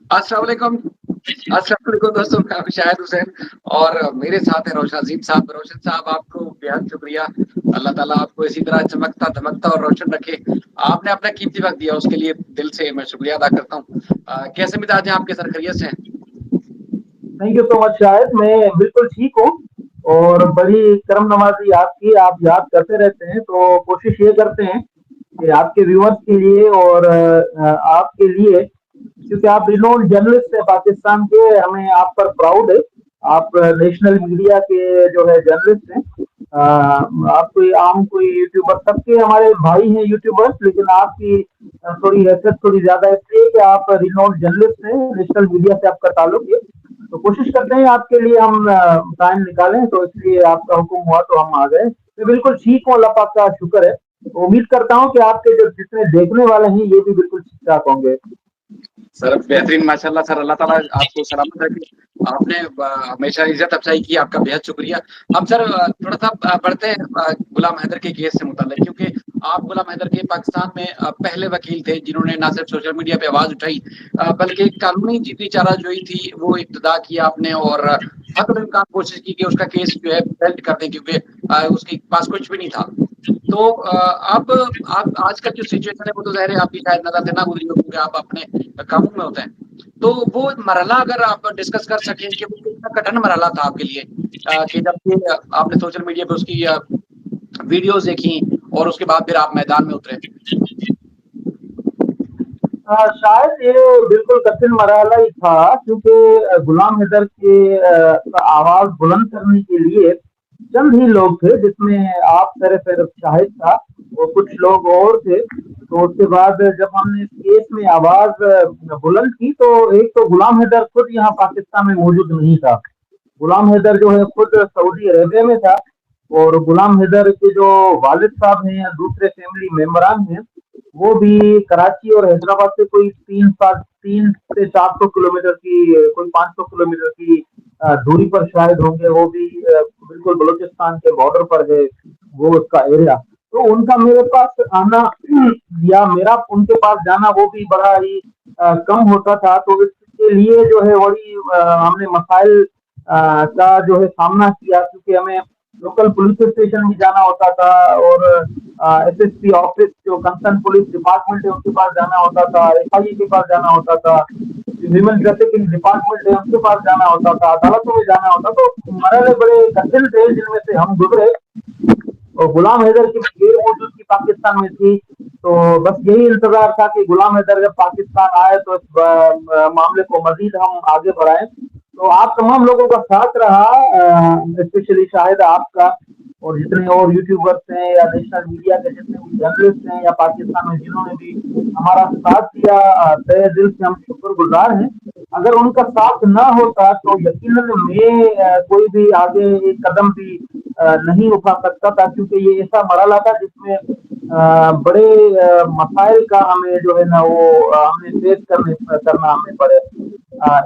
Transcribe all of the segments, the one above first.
अस्सलाम वालेकुम। अस्सलाम वालेकुम दोस्तों, मैं हूं शाहिद हुसैन और मेरे साथ हैं रोशन अजीम साहब। रोशन साहब, आपको बेहद शुक्रिया। अल्लाह ताला आपको इसी तरह चमकता धमकता और रोशन रखे। आपने अपना कीमती वक्त दिया, उसके लिए दिल से मैं शुक्रिया अदा करता हूँ। कैसे मिजाज हैं आपके सर, खैरियत से हैं? थैंक यू सो मच शायद। मैं बिल्कुल ठीक हूँ और बड़ी करम नवाजी आपकी। आप याद करते रहते हैं तो कोशिश ये करते हैं कि आपके व्यूअर्स के लिए और आपके लिए, क्योंकि आप रिनोन जर्नलिस्ट हैं पाकिस्तान के, हमें आप पर प्राउड है। आप नेशनल मीडिया के जो है जर्नलिस्ट हैं। आप कोई आम कोई यूट्यूबर, सबके हमारे भाई हैं यूट्यूबर्स, लेकिन आपकी थोड़ी हैसियत थोड़ी ज्यादा इसलिए कि आप रिनोन जर्नलिस्ट हैं, नेशनल मीडिया से आपका ताल्लुक है। तो कोशिश करते हैं आपके लिए हम टाइम निकालें, तो इसलिए आपका हुक्म हुआ तो हम आ गए। मैं बिल्कुल ठीक हूँ, अल्लाह पाक का शुक्र है। तो उम्मीद करता हूँ कि आपके जो जितने देखने वाले हैं ये भी बिल्कुल ठीक ठाक होंगे। सर बेहतरीन, माशाल्लाह सर, अल्लाह ताला आपको सलामत रखे। आपने हमेशा इज्जत अफजाई की, आपका बेहद शुक्रिया। अब सर थोड़ा सा बढ़ते हैं गुलाम हैदर के केस से मुताल्लिक, क्योंकि आप गुलाम हैदर के पाकिस्तान में पहले वकील थे जिन्होंने ना सिर्फ सोशल मीडिया पे आवाज उठाई, बल्कि कानूनी जितनी चाराजोई थी वो इब्तिदा की आपने, और हर इम्कान कोशिश की कि उसका केस जो है बेल्ट कर दें, क्योंकि उसके पास कुछ भी नहीं था। तो अब आप आजकल जो सिचुएशन है वो तो ज़ाहिर है आपकी शायद नज़र से ना गुजरी हो, क्योंकि आप अपने कामों में होते हैं। तो वो मरहला अगर आप डिस्कस कर सकें कि वो कितना कठिन मरहला था आपके लिए, कि जब ये आपने सोशल मीडिया पे उसकी वीडियोस देखी और उसके बाद फिर आप मैदान में उतरे। शायद ये बिल्कुल कठिन मरहला ही था, क्योंकि गुलाम हैदर के का आवाज बुलंद करने के लिए चंद ही लोग थे, जिसमें आप सर फिर शाहिद था और कुछ लोग और थे। तो उसके बाद जब हमने इस केस में आवाज बुलंद की, तो एक तो गुलाम हैदर खुद यहाँ पाकिस्तान में मौजूद नहीं था। गुलाम हैदर जो है खुद सऊदी अरेबिया में था। और गुलाम हैदर के जो वालिद साहब हैं या दूसरे फैमिली मेंबरान हैं, वो भी कराची और हैदराबाद से कोई 3 से 400 किलोमीटर की, कोई 500 किलोमीटर की दूरी पर शायद होंगे। वो भी बिल्कुल बलूचिस्तान के बॉर्डर पर है वो उसका एरिया। तो उनका मेरे पास आना या मेरा उनके पास जाना वो भी बड़ा ही कम होता था। तो इसके लिए जो है बड़ी हमने मसाइल का जो है सामना किया, क्योंकि हमें लोकल पुलिस स्टेशन भी जाना होता था और एसएसपी ऑफिस, जो कंसर्न पुलिस डिपार्टमेंट है, उनके पास जाना होता था, एफआईए के पास जाना होता था, ह्यूमन ट्रैफिकिंग डिपार्टमेंट है उनके पास जाना होता था, अदालतों में जाना होता। तो मरहले बड़े कठिन थे जिनमें से हम गुजरे। और गुलाम हैदर की गैर मौजूदगी पाकिस्तान में थी। तो बस यही इंतजार था कि गुलाम हैदर जब पाकिस्तान आए तो इस मामले को मजीद हम आगे बढ़ाएं। तो आप तमाम लोगों का साथ रहा, स्पेशली शायद आपका, और जितने और यूट्यूबर्स हैं या नेशनल मीडिया के जितने भी जर्नलिस्ट हैं या पाकिस्तान में जिन्होंने भी हमारा साथ दिया, तहे दिल से हम शुक्रगुजार हैं। अगर उनका साथ ना होता तो यकीनन मैं कोई भी आगे एक कदम भी नहीं उठा सकता था, क्योंकि ये ऐसा मरहला था जिसमें बड़े मसाइल का हमें जो है ना वो हमें फेस करना हमें पड़े।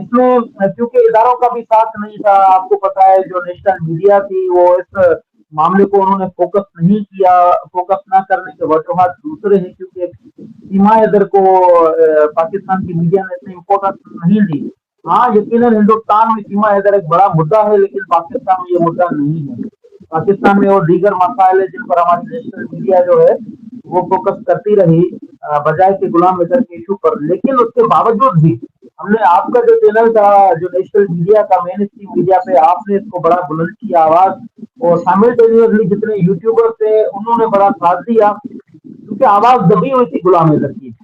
इसमें क्योंकि इदारों का भी साथ नहीं था। आपको पता है जो नेशनल मीडिया थी वो इस मामले को उन्होंने फोकस नहीं किया। फोकस ना करने के वजूहत दूसरे हैं, क्योंकि सीमा हैदर को पाकिस्तान की मीडिया ने इतनी इम्पोर्टेंस नहीं दी। हाँ, यकीनन हिंदुस्तान में सीमा हैदर एक बड़ा मुद्दा है, लेकिन पाकिस्तान में ये मुद्दा नहीं है। पाकिस्तान में और दीगर मसाइल है जिन पर हमारी नेशनल मीडिया जो है वो फोकस करती रही, बजाय के गुलाम हैदर के इशू पर। लेकिन उसके बावजूद भी हमने, आपका जो चैनल था, जो नेशनल मीडिया का मेन स्ट्रीम मीडिया पे, आपने इसको बड़ा बुलंद किया आवाज, और साइमल्टेनियसली जितने यूट्यूबर थे उन्होंने बड़ा साथ दिया, क्योंकि आवाज दबी हुई थी गुलाम हैदर की।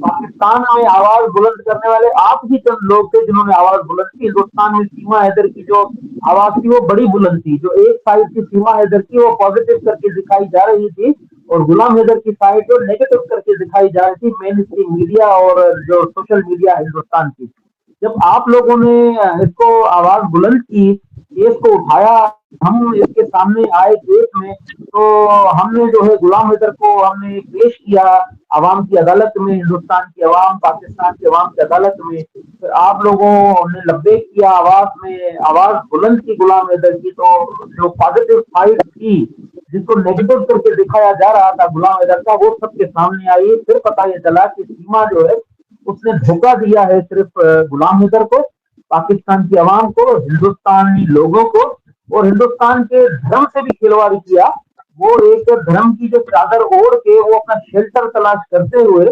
पाकिस्तान में आवाज बुलंद करने वाले आप ही चंद लोग थे जिन्होंने आवाज बुलंद की। हिंदुस्तान में सीमा हैदर की जो आवाज थी वो बड़ी बुलंद थी। जो एक साइड की सीमा हैदर की वो पॉजिटिव करके दिखाई जा रही थी, और गुलाम हैदर की साइड जो नेगेटिव करके दिखाई जा रही थी, मेन स्ट्रीम मीडिया और जो सोशल मीडिया हिंदुस्तान की। जब आप लोगों ने इसको आवाज बुलंद की, केस को उठाया, हम इसके सामने आए केस में, तो हमने जो है गुलाम हैदर को हमने पेश किया अवाम की अदालत में, हिंदुस्तान की अवाम, पाकिस्तान की अवाम की अदालत में। फिर आप लोगों ने लब्बैक किया, आवाज में आवाज बुलंद की गुलाम हैदर की। तो जो पॉजिटिव साइड थी जिसको नेगेटिव करके दिखाया जा रहा था गुलाम हैदर का, वो सबके सामने आई। फिर पता ये चला कि सीमा जो है उसने धोखा दिया है सिर्फ गुलाम हैदर को, पाकिस्तान की आवाम को, हिंदुस्तानी लोगों को, और हिंदुस्तान के धर्म से भी खिलवाड़ किया। वो एक धर्म की जो चादर ओढ़ के वो अपना शेल्टर तलाश करते हुए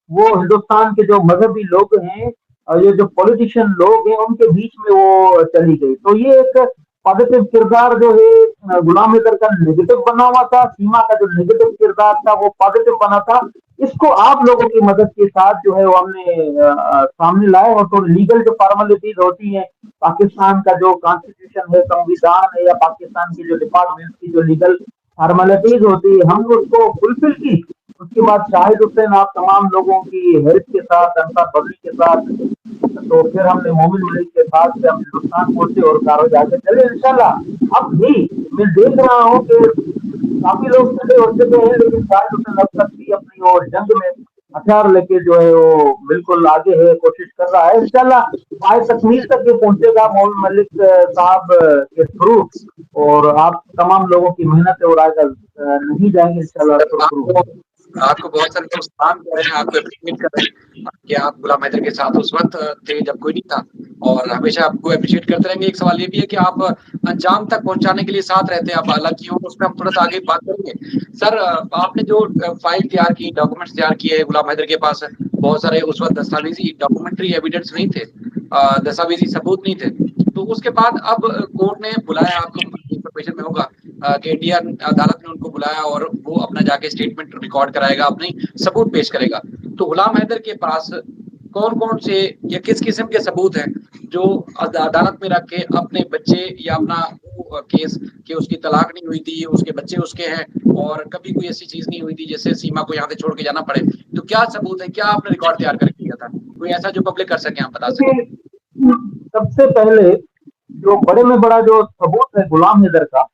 वो हिंदुस्तान के जो मजहबी लोग हैं और ये जो पॉलिटिशियन लोग हैं उनके बीच में वो चली गई। तो ये एक पॉजिटिव किरदार जो है गुलाम हैदर का नेगेटिव बना हुआ था, सीमा का जो नेगेटिव किरदार था वो पॉजिटिव बना था। इसको आप लोगों की मदद के साथ जो है वो हमने सामने लाए। और तो लीगल जो फॉर्मेलिटीज होती है, पाकिस्तान का जो कॉन्स्टिट्यूशन है, संविधान है, या पाकिस्तान की जो डिपार्टमेंट की जो लीगल फॉर्मेलिटीज होती है, हमने उसको फुलफिल की। उसके बाद शाहिद हुसैन आप तमाम लोगों की हेल्प के साथ, अंसार बद्री के साथ, तो फिर हमने मोमिन मलिक के साथ से हम हिंदुस्तान पहुंचे और कार्रवाई आगे चले इंशाल्लाह। अब भी मैं देख रहा हूँ कि काफी लोग खड़े हो चुके हैं, लेकिन शाहिद हुसैन अब तक भी अपनी और जंग में हथियार लेके जो है वो बिल्कुल आगे है, कोशिश कर रहा है। इंशाल्लाह पाए तकमील तक ये पहुंचेगा मोमिन मलिक साहब के थ्रू, और आप तमाम लोगों की मेहनत और आगे नहीं जाएंगे इंशाल्लाह थ्रू। आपको आपको बहुत सारे दोस्त सलाम कर रहे हैं, आपको अप्रिशिएट कर रहे हैं कि आप गुलाम हैदर के साथ उस वक्त थे जब कोई नहीं था, और हमेशा आपको अप्रिशिएट करते रहेंगे। एक सवाल ये भी है कि आप अंजाम तक पहुंचाने के लिए साथ रहते हैं, आप हालांकि हो, उस पर हम थोड़ा सा आगे बात करेंगे। सर, आपने जो फाइल तैयार की, डॉक्यूमेंट्स तैयार किए, गुलाम हैदर के पास बहुत सारे उस वक्त दस्तावेजी डॉक्यूमेंट्री एविडेंस नहीं थे, दस्तावेजी सबूत नहीं थे, तो उसके बाद अब कोर्ट ने बुलाया, आपको इंफॉर्मेशन में होगा कि इंडियन अदालत ने उनको बुलाया और वो अपना जाके स्टेटमेंट रिकॉर्ड कराएगा, अपने सबूत पेश करेगा। तो गुलाम हैदर के पास कौन कौन से या किस किस्म के सबूत हैं जो अदालत में रख के अपने बच्चे या अपना केस कि उसकी तलाक नहीं हुई थी, उसके बच्चे उसके हैं और कभी कोई ऐसी चीज नहीं हुई थी जैसे सीमा को यहाँ से छोड़ के जाना पड़े, तो क्या सबूत है, क्या आपने रिकॉर्ड तैयार करके किया था, कोई ऐसा जो पब्लिक कर सके, आप बता सकें? सबसे पहले जो बड़े में बड़ा जो सबूत है गुलाम हैदर का,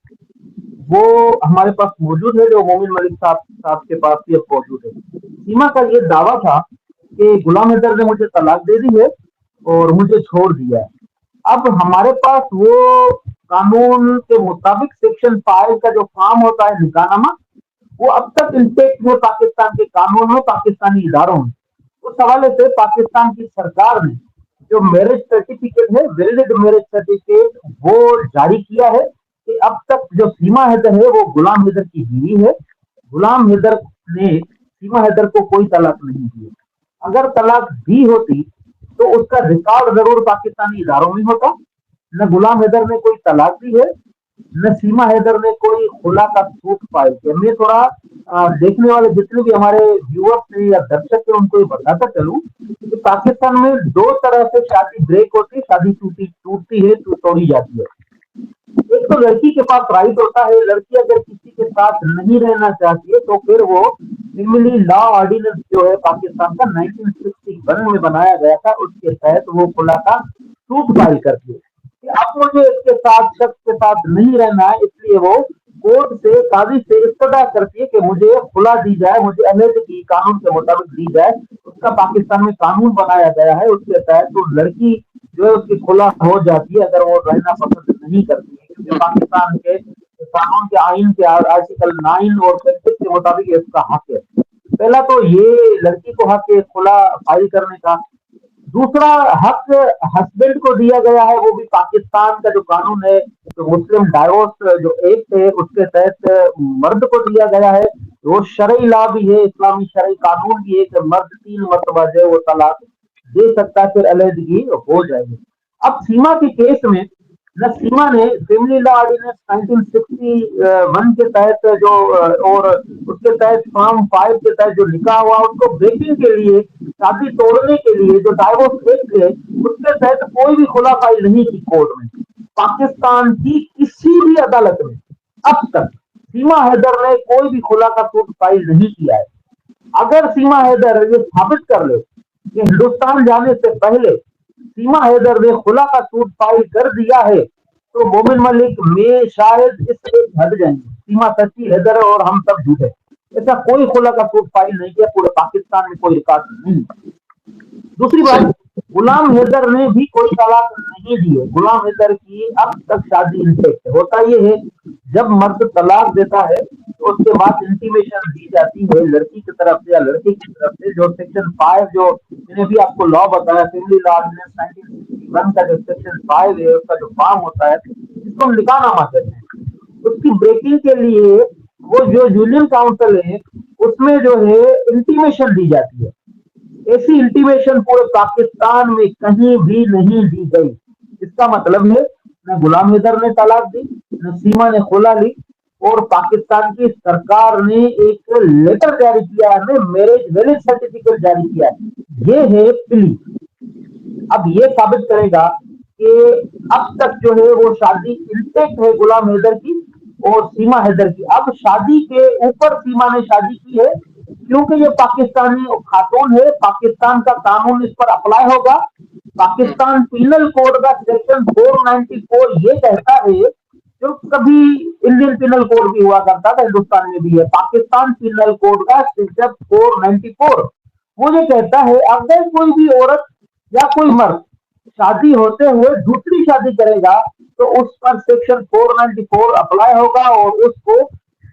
वो हमारे पास मौजूद है, जो मोमिन मलिक साहब के पास भी अब मौजूद है। सीमा का ये दावा था कि गुलाम हैदर ने मुझे तलाक दे दी है और मुझे छोड़ दिया है। अब हमारे पास वो कानून के मुताबिक सेक्शन 5 का जो फॉर्म होता है निकाहनामा, वो अब तक इंटेक्ट है पाकिस्तान के कानून में, पाकिस्तानी इदारों में। उस हवाले से पाकिस्तान की सरकार ने जो मैरिज सर्टिफिकेट है, वैलिड मैरिज सर्टिफिकेट, वो जारी किया है कि अब तक जो सीमा हैदर है वो गुलाम हैदर की बीवी है। गुलाम हैदर ने सीमा हैदर को कोई तलाक नहीं दी। अगर तलाक दी होती तो उसका रिकॉर्ड जरूर पाकिस्तानी इदारों में होता। न गुलाम हैदर ने कोई तलाक दी है, न सीमा हैदर ने कोई खुला का सूट फाइल किया। मैं थोड़ा देखने वाले जितने भी हमारे व्यूअर्स हैं या दर्शक हैं उनको ये बताता चलूं कि पाकिस्तान में दो तरह से शादी ब्रेक होती है, शादी टूटती है तो तोड़ी जाती है। एक तो लड़की के पास राइट होता है, लड़की अगर किसी के साथ नहीं रहना चाहती है तो फिर वो फैमिली लॉ ऑर्डिनेंस जो है पाकिस्तान का 1961 में बनाया गया था, उसके तहत वो खुला का सूट फाइल करती है कि अब मुझे इसके साथ, शख्स के साथ नहीं रहना है, इसलिए वो कोर्ट से, काजी से इस्तदा करती है कि मुझे खुला दी जाए, मुझे अलहदगी कानून के मुताबिक दी जाए। उसका पाकिस्तान में कानून बनाया गया है, उसके तहत तो लड़की जो है उसकी खुला हो जाती है अगर वो रहना पसंद नहीं करती है, क्योंकि पाकिस्तान के कानून के आइन के आर्टिकल 9 और 35 के मुताबिक इसका हक है। पहला तो ये लड़की को हक है खुला फाइल करने का। दूसरा हक हस्बैंड को दिया गया है, वो भी पाकिस्तान का जो कानून है, तो मुस्लिम डाइवोर्स जो एक्ट है उसके तहत मर्द को दिया गया है। वो शरई लॉ भी है, इस्लामी शरई कानून भी है कि मर्द 3 मरतबा जो है वो तलाक दे सकता है, फिर अलहदगी हो जाएगी। अब सीमा के केस में न सीमा ने फैमिली लॉ ऑर्डिनेंस 1961 के तहत जो और उसके तहत फॉर्म 5 के तहत जो लिखा हुआ उसको ब्रेकिंग के लिए, शादी तोड़ने के लिए जो डाइवोर्स एक्ट है उसके तहत कोई भी खुला फाइल नहीं की कोर्ट में। पाकिस्तान की किसी भी अदालत में अब तक सीमा हैदर ने कोई भी खुला का सूट फाइल नहीं किया है। अगर सीमा हैदर ये साबित कर ले कि हिंदुस्तान जाने से पहले सीमा हैदर ने खुला का सूट फाइल कर दिया है तो मोमिन मलिक में शायद इस हट जाएंगे, सीमा सच्ची हैदर और हम सब झूठे। ऐसा कोई खुला का सूट फाइल नहीं किया, पूरे पाकिस्तान में कोई रिकॉर्ड नहीं। दूसरी बात, गुलाम हैदर ने भी कोई तलाक नहीं दी है। गुलाम हैदर की अब तक शादी इंटेक्ट होता ये है, जब मर्द तलाक देता है तो उसके बाद इंटीमेशन दी जाती है लड़की की तरफ से या लड़के की तरफ से, जो सेक्शन 5 जो मैंने भी आपको लॉ बताया, फैमिली लॉ ऑर्डिनेंस 1961 का जो सेक्शन 5 है उसका जो फॉर्म होता है जिसको हम निकाहनामा कहते हैं, उसकी ब्रेकिंग के लिए वो जो यूनियन काउंसिल है उसमें जो है इंटीमेशन दी जाती है। ऐसी इंटीमेशन पूरे पाकिस्तान में कहीं भी नहीं दी गई। इसका मतलब है न गुलाम हैदर ने तलाक दी, न सीमा ने खुला ली, और पाकिस्तान की सरकार ने एक लेटर जारी किया है, मैरिज वैलिड सर्टिफिकेट जारी किया है। ये है पिली। अब ये साबित करेगा कि अब तक जो है वो शादी इंटेक्ट है गुलाम हैदर की और सीमा हैदर की। अब शादी के ऊपर सीमा ने शादी की है क्योंकि ये पाकिस्तानी खातून है, पाकिस्तान का कानून इस पर अप्लाई होगा। पाकिस्तान पीनल कोड का सेक्शन 494 ये कहता है, जो कभी इंडियन पीनल कोड भी हुआ करता था हिंदुस्तान में भी है, पाकिस्तान पीनल कोड का सेक्शन 494 वो ये कहता है अगर कोई भी औरत या कोई मर्द शादी होते हुए दूसरी शादी करेगा तो उस पर सेक्शन 494 अप्लाई होगा और उसको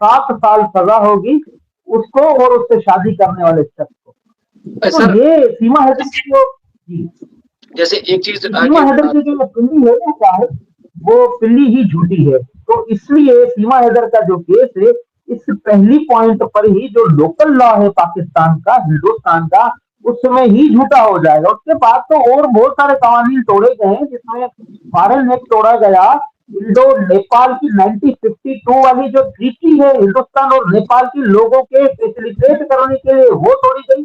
7 साल सजा होगी, उसको और उससे शादी करने वाले शख्स को। तो सर ये सीमा हैदर की जो जी जैसे एक चीज सीमा हैदर की जो पिल्ली है ना शायद वो पिल्ली ही झूठी है। तो इसलिए सीमा हैदर का जो केस है इस पहली पॉइंट पर ही जो लोकल लॉ है पाकिस्तान का, हिंदुस्तान का, उसमें ही झूठा हो जाएगा। उसके बाद तो और बहुत सारे कानून तोड़े गए हैं जिसमें फॉरेन एक्ट तोड़ा गया, इंडो नेपाल की 1952 वाली जो ट्रीटी है हिंदुस्तान और नेपाल के लोगों के फैसिलिटेट करने के लिए वो तोड़ी गई।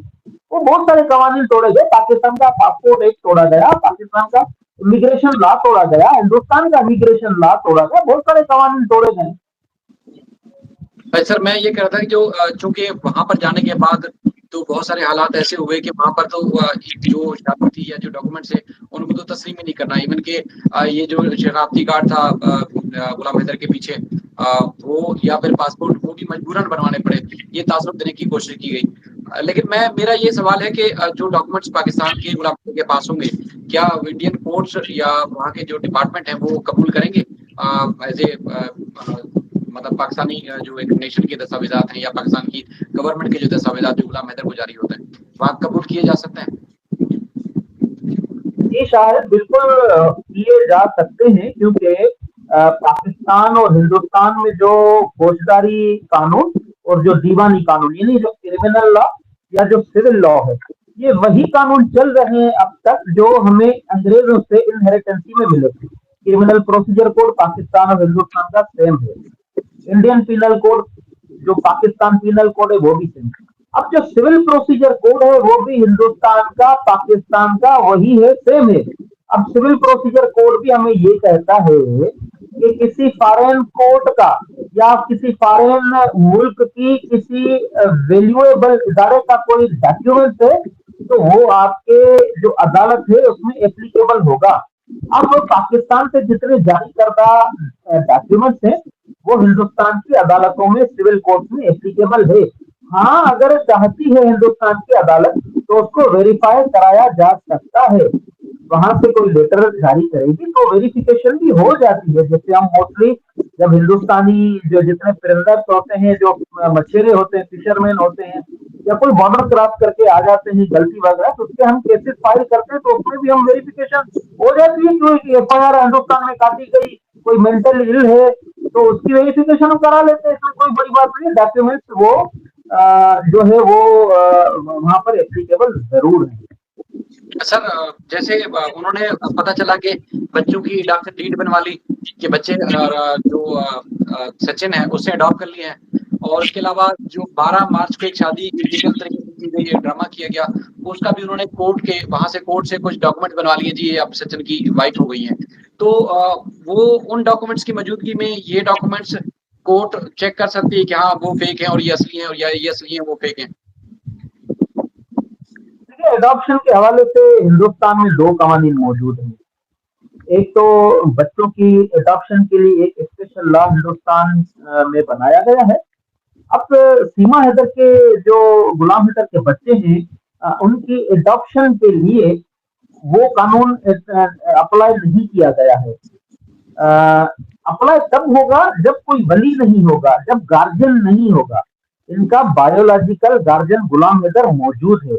वो बहुत सारे कानून तोड़े गए, पाकिस्तान का पासपोर्ट एक्ट तोड़ा गया, पाकिस्तान का इमिग्रेशन लॉ तोड़ा गया, हिंदुस्तान का इमिग्रेशन लॉ तोड़ा गया, बहुत सारे कानून तोड़े गए। सर मैं ये कह रहा था कि जो चूंकि वहां पर जाने के बाद तो बहुत सारे हालात ऐसे हुए कि वहां पर तो एक जो शादी थी या जो डॉक्यूमेंट्स है उनको तो तस्लीम ही नहीं करना, इवन के ये जो शरारती कार्ड था गुलाम हैदर के पीछे वो या फिर पासपोर्ट वो भी मजबूरन बनवाने पड़े, ये तासुब देने की कोशिश की गई। लेकिन मेरा ये सवाल है कि जो डॉक्यूमेंट्स पाकिस्तान के गुलाम हैदर के पास होंगे क्या इंडियन कोर्ट्स या वहाँ के जो डिपार्टमेंट है वो कबूल करेंगे एज ए मतलब पाकिस्तानी जो एक नेशन के दस्तावेजात हैं या पाकिस्तान की गवर्नमेंट के जो दस्तावेजात जो गुलाम हैदर को जारी होते हैं वहाँ कबूल किए जा सकते हैं? ये शायद बिल्कुल किए जा सकते हैं क्योंकि पाकिस्तान और हिंदुस्तान में जो फौजदारी कानून और जो दीवानी कानून यानी जो क्रिमिनल लॉ या जो सिविल लॉ है ये वही कानून चल रहे हैं अब तक जो हमें अंग्रेजों से इनहेरिटेंसी में मिले थे। क्रिमिनल प्रोसीजर कोड पाकिस्तान और हिंदुस्तान का सेम है, इंडियन पीनल कोड जो पाकिस्तान पीनल कोड है वो भी सेम। अब जो सिविल प्रोसीजर कोड है वो भी हिंदुस्तान का पाकिस्तान का वही है, सेम है। अब सिविल प्रोसीजर कोड भी हमें ये कहता है कि किसी फॉरेन कोर्ट का या किसी फॉरेन मुल्क की किसी वैल्यूएबल इदारे का कोई डॉक्यूमेंट है तो वो आपके जो अदालत है उसमें एप्लीकेबल होगा। अब पाकिस्तान से जितने जारी करदा डॉक्यूमेंट्स हैं वो हिंदुस्तान की अदालतों में सिविल कोर्ट में एप्लीकेबल है। हाँ, अगर चाहती है हिंदुस्तान की अदालत तो उसको वेरीफाई कराया जा सकता है, वहां से कोई लेटर जारी करेगी तो वेरिफिकेशन भी हो जाती है। जैसे हम मोस्टली जब हिंदुस्तानी जो जितने फिरंदर्स होते हैं, जो मछेरे होते हैं, फिशरमैन होते हैं या कोई बॉर्डर क्रॉस करके आ जाते हैं गलती वगैरह तो उसके हम केसेस फाइल करते हैं तो उसमें भी हम वेरिफिकेशन हो जाती है कि FIR हिंदुस्तान में काटी गई, कोई मेंटल इल है तो उसकी वेरिफिकेशन हम करा लेते हैं, इसमें कोई बड़ी बात नहीं है। डॉक्यूमेंट्स वो जो है वो वहां पर एप्लीकेबल जरूर है। सर जैसे उन्होंने पता चला कि बच्चों की अडॉप्शन डीड बनवा ली कि बच्चे जो सचिन है उससे अडॉप्ट कर लिए हैं, और उसके अलावा जो 12 मार्च को एक शादी इलीगल तरीके से की गई है, ड्रामा किया गया, उसका भी उन्होंने कोर्ट के वहां से कोर्ट से कुछ डॉक्यूमेंट बनवा लिए जी अब सचिन की वाइफ हो गई है। तो वो उन डॉक्यूमेंट्स की मौजूदगी में ये डॉक्यूमेंट्स कोर्ट चेक कर सकती है कि हाँ वो फेक है और ये असली है, और या ये असली है वो फेक है? एडॉप्शन के हवाले से हिंदुस्तान में 2 कानून मौजूद हैं। एक तो बच्चों की एडॉप्शन के लिए एक स्पेशल लॉ हिंदुस्तान में बनाया गया है। अब सीमा हैदर के जो गुलाम हैदर के बच्चे हैं उनकी एडॉप्शन के लिए वो कानून अप्लाई नहीं किया गया है। अप्लाई तब होगा जब कोई वली नहीं होगा, जब गार्जियन नहीं होगा। इनका बायोलॉजिकल गार्जियन गुलाम हैदर मौजूद है।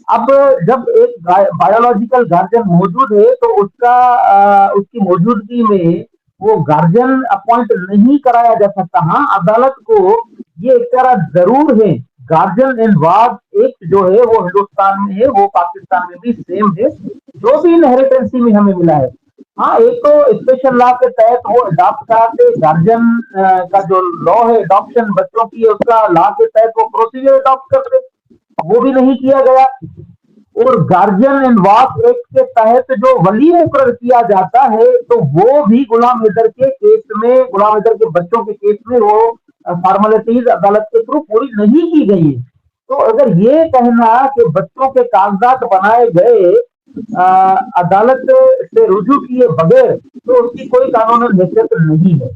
अब जब एक बायोलॉजिकल गार्जियन मौजूद है तो उसकी मौजूदगी में वो गार्जियन अपॉइंट नहीं कराया जा सकता। हाँ, अदालत को ये एक तरह जरूर है, गार्जियन एंड वार्ड एक्ट जो है वो हिंदुस्तान में है, वो पाकिस्तान में भी सेम है, जो भी इनहेरिटेंसी में हमें मिला है। हाँ, एक तो स्पेशल लॉ के तहत वो अडॉप्ट कराते, गार्जियन का जो लॉ है अडॉप्शन बच्चों की, उसका लॉ के तहत वो प्रोसीजर अडॉप्ट करते, वो भी नहीं किया गया। और गार्जियन एंड वाक एक्ट के तहत जो वली मुकर्रर किया जाता है तो वो भी गुलाम हैदर के केस में, गुलाम हैदर के बच्चों के केस में वो फॉर्मेलिटीज अदालत के थ्रू पूरी नहीं की गई है। तो अगर ये कहना कि बच्चों के कागजात बनाए गए अदालत से रुजू किए बगैर, तो उसकी कोई कानूनन हैसियत नहीं है।